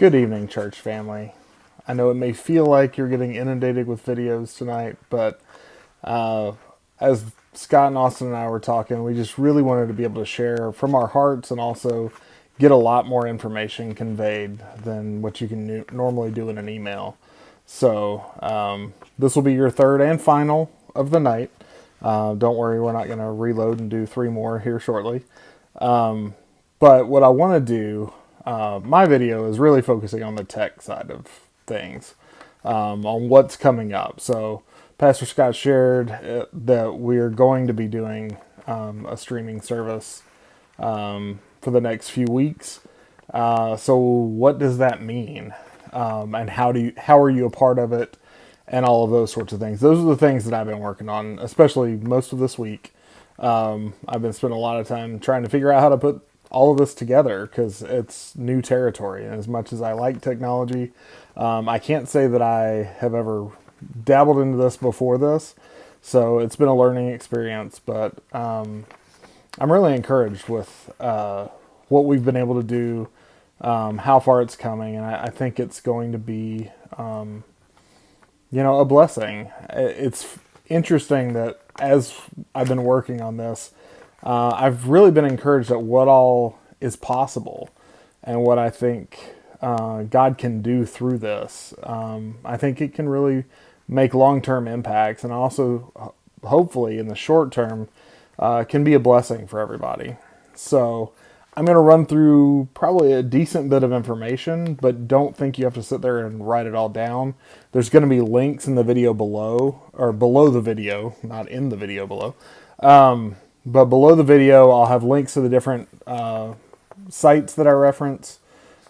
Good evening, church family. I know it may feel like you're getting inundated with videos tonight, but uh, as Scott and Austin and I were talking, we just really wanted to be able to share from our hearts and also get a lot more information conveyed than what you can normally do in an email. So this will be your third and final of the night. Don't worry, we're not going to reload and do three more here shortly. But what I want to do, my video is really focusing on the tech side of things, on what's coming up. So Pastor Scott shared that we're going to be doing a streaming service for the next few weeks. So what does that mean? And how are you a part of it? And all of those sorts of things. Those are the things that I've been working on, especially most of this week. I've been spending a lot of time trying to figure out how to put all of this together because it's new territory. And as much as I like technology, I can't say that I have ever dabbled into this before this. So it's been a learning experience, but I'm really encouraged with what we've been able to do, how far it's coming, and I think it's going to be, a blessing. It's interesting that as I've been working on this, I've really been encouraged at what all is possible and what I think God can do through this. I think it can really make long-term impacts, and also hopefully in the short term can be a blessing for everybody. So I'm going to run through probably a decent bit of information, but don't think you have to sit there and write it all down. There's going to be links in the video below, or below the video, not in the video below. But below the video, I'll have links to the different sites that I reference.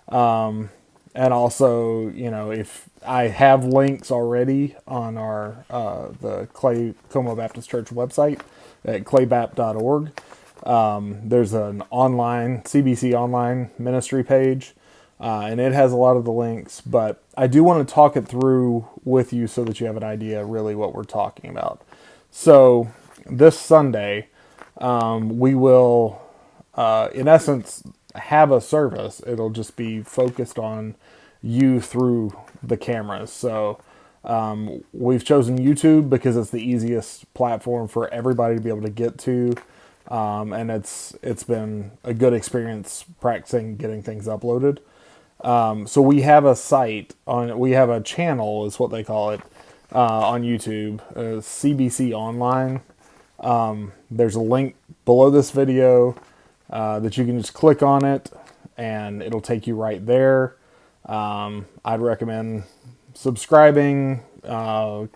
And also, if I have links already on the Claycomo Baptist Church website at claybap.org. There's an online CBC online ministry page, and it has a lot of the links, but I do want to talk it through with you so that you have an idea really what we're talking about. So this Sunday, we will, in essence, have a service. It'll just be focused on you through the cameras. So we've chosen YouTube because it's the easiest platform for everybody to be able to get to. And it's been a good experience practicing getting things uploaded. So we have a we have a channel is what they call it, on YouTube, CBC Online. There's a link below this video, that you can just click on it and it'll take you right there. I'd recommend subscribing, and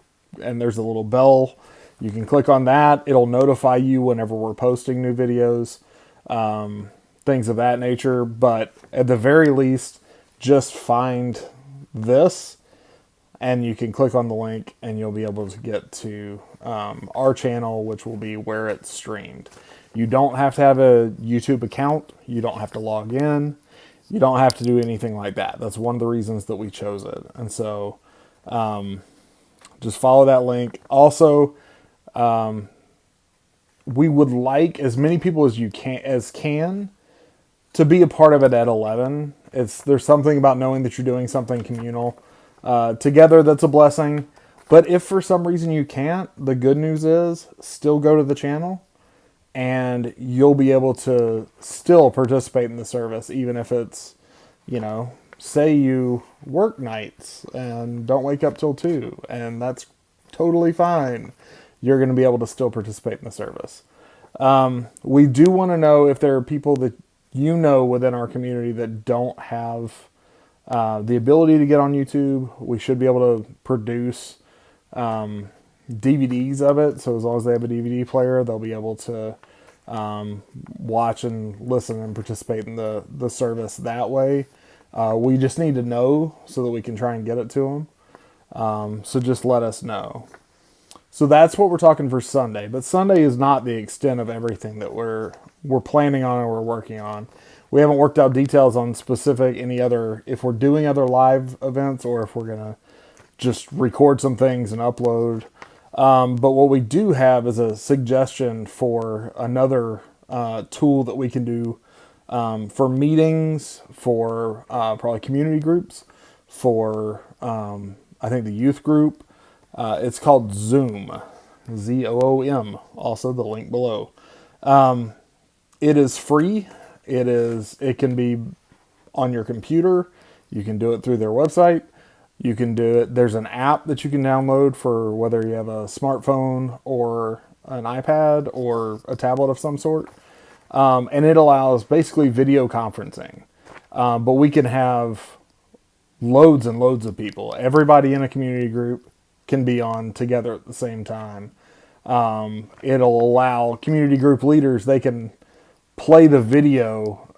there's a little bell. You can click on that. It'll notify you whenever we're posting new videos, things of that nature. But at the very least, just find this and you can click on the link and you'll be able to get to our channel, which will be where it's streamed. You don't have to have a YouTube account. You don't have to log in. You don't have to do anything like that. That's one of the reasons that we chose it. And so just follow that link. Also, we would like as many people as you can to be a part of it at 11. There's something about knowing that you're doing something communal together that's a blessing. But if for some reason you can't, the good news is still go to the channel and you'll be able to still participate in the service, even if it's, say you work nights and don't wake up till 2, and that's totally fine. You're going to be able to still participate in the service. We do want to know if there are people that within our community that don't have the ability to get on YouTube. We should be able to produce DVDs of it. So as long as they have a DVD player, they'll be able to watch and listen and participate in the service that way. We just need to know so that we can try and get it to them. So just let us know. So that's what we're talking for Sunday. But Sunday is not the extent of everything that we're planning on or we're working on. We haven't worked out details on specific if we're doing other live events or if we're going to just record some things and upload. But what we do have is a suggestion for another tool that we can do For meetings, for probably community groups, for I think the youth group. It's called Zoom, Zoom. Also, the link below. It is free. It can be on your computer. You can do it through their website. You can do it. There's an app that you can download for whether you have a smartphone or an iPad or a tablet of some sort. And it allows basically video conferencing. But we can have loads and loads of people. Everybody in a community group can be on together at the same time. It'll allow community group leaders, they can play the video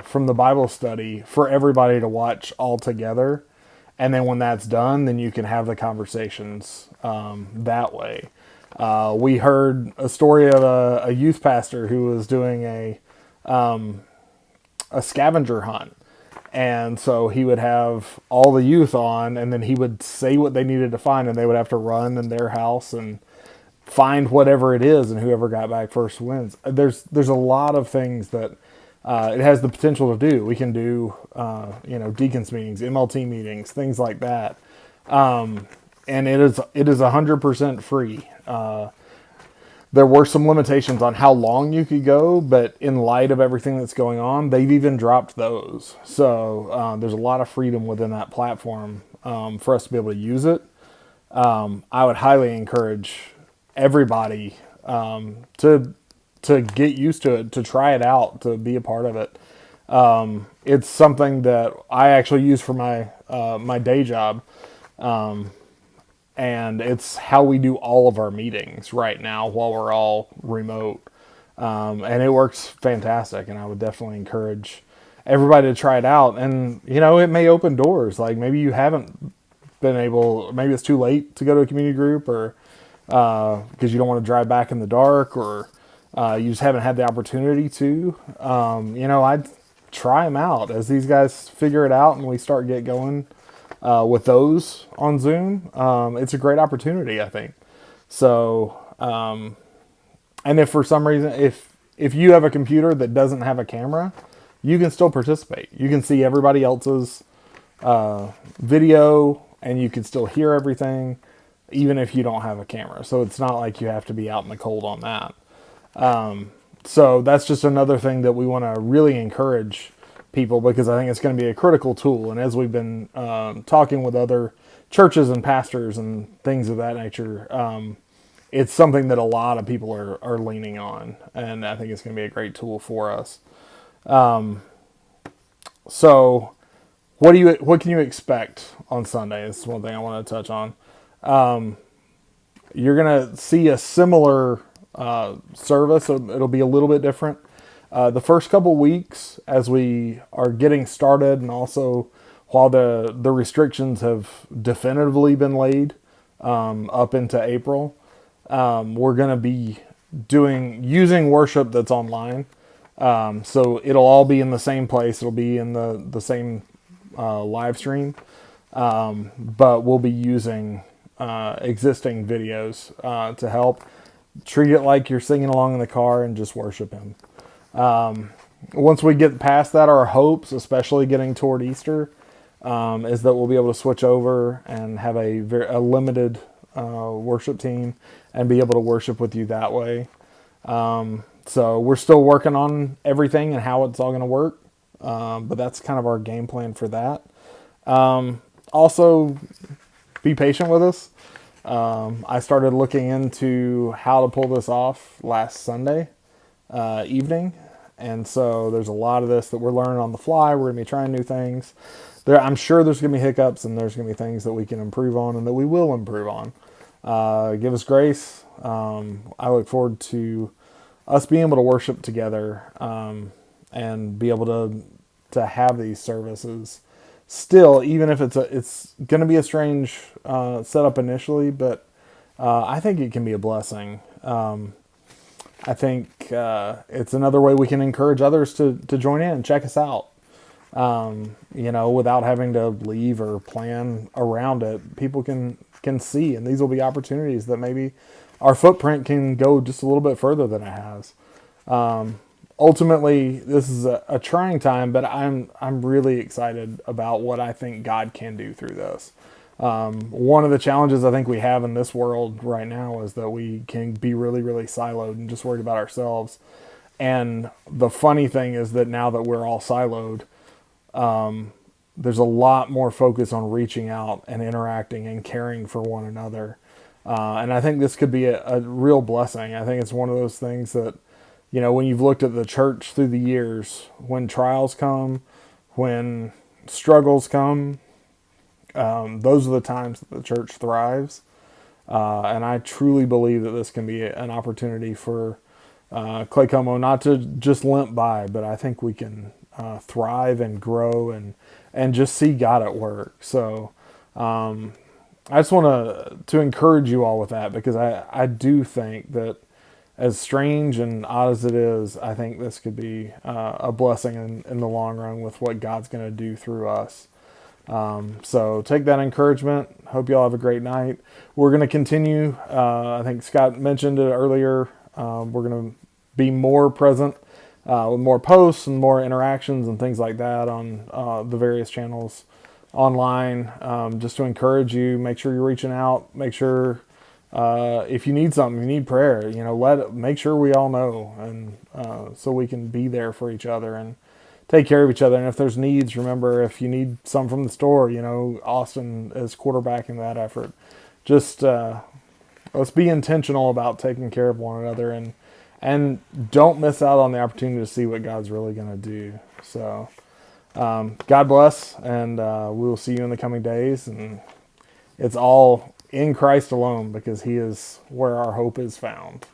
from the Bible study for everybody to watch all together. And then when that's done, then you can have the conversations that way. We heard a story of a youth pastor who was doing a scavenger hunt. And so he would have all the youth on, and then he would say what they needed to find, and they would have to run in their house and find whatever it is, and whoever got back first wins. There's a lot of things that it has the potential to do. We can do deacons meetings, MLT meetings, things like that, and it is 100% free. There were some limitations on how long you could go, but in light of everything that's going on, they've even dropped those. So there's a lot of freedom within that platform for us to be able to use it. I would highly encourage everybody to get used to it, to try it out, to be a part of it. It's something that I actually use for my day job. And it's how we do all of our meetings right now while we're all remote. And it works fantastic. And I would definitely encourage everybody to try it out. And, it may open doors. Like maybe you haven't been able, maybe it's too late to go to a community group, or because you don't want to drive back in the dark, or you just haven't had the opportunity to. I'd try them out as these guys figure it out and we start get going. With those on Zoom, it's a great opportunity, I think. So, and if for some reason, if you have a computer that doesn't have a camera, you can still participate. You can see everybody else's video, and you can still hear everything, even if you don't have a camera. So it's not like you have to be out in the cold on that. So that's just another thing that we want to really encourage people, because I think it's going to be a critical tool. And as we've been talking with other churches and pastors and things of that nature, it's something that a lot of people are leaning on, and I think it's going to be a great tool for us. So what can you expect on Sunday? This is one thing I want to touch on. You're going to see a similar service. So it'll be a little bit different. The first couple weeks, as we are getting started, and also while the restrictions have definitively been laid up into April, we're going to be using worship that's online. So it'll all be in the same place. It'll be in the same live stream, but we'll be using existing videos to help. Treat it like you're singing along in the car and just worship Him. Once we get past that, our hopes, especially getting toward Easter, is that we'll be able to switch over and have a limited worship team and be able to worship with you that way. So we're still working on everything and how it's all going to work, but that's kind of our game plan for that. Also, be patient with us. I started looking into how to pull this off last Sunday evening. And so there's a lot of this that we're learning on the fly. We're going to be trying new things. I'm sure there's going to be hiccups, and there's going to be things that we can improve on and that we will improve on. Give us grace. I look forward to us being able to worship together and be able to have these services still, even if it's going to be a strange setup initially, but I think it can be a blessing. I think it's another way we can encourage others to join in and check us out. Without having to leave or plan around it, people can see, and these will be opportunities that maybe our footprint can go just a little bit further than it has. ultimately, this is a trying time, but I'm really excited about what I think God can do through this. One of the challenges I think we have in this world right now is that we can be really, really siloed and just worried about ourselves. And the funny thing is that now that we're all siloed, there's a lot more focus on reaching out and interacting and caring for one another. And I think this could be a real blessing. I think it's one of those things that, when you've looked at the church through the years, when trials come, when struggles come, those are the times that the church thrives. And I truly believe that this can be an opportunity for Claycomo not to just limp by, but I think we can thrive and grow and just see God at work. So I just want to encourage you all with that, because I do think that, as strange and odd as it is, I think this could be a blessing in the long run with what God's going to do through us. So take that encouragement. Hope you all have a great night. We're going to continue. I think Scott mentioned it earlier. We're going to be more present with more posts and more interactions and things like that on the various channels online, just to encourage you. Make sure you're reaching out. Make sure if you need something, you need prayer, make sure we all know, and so we can be there for each other and take care of each other. And if there's needs, remember, if you need some from the store, Austin is quarterbacking that effort. Just let's be intentional about taking care of one another, and don't miss out on the opportunity to see what God's really going to do. So God bless, and we will see you in the coming days. And it's all in Christ alone, because he is where our hope is found.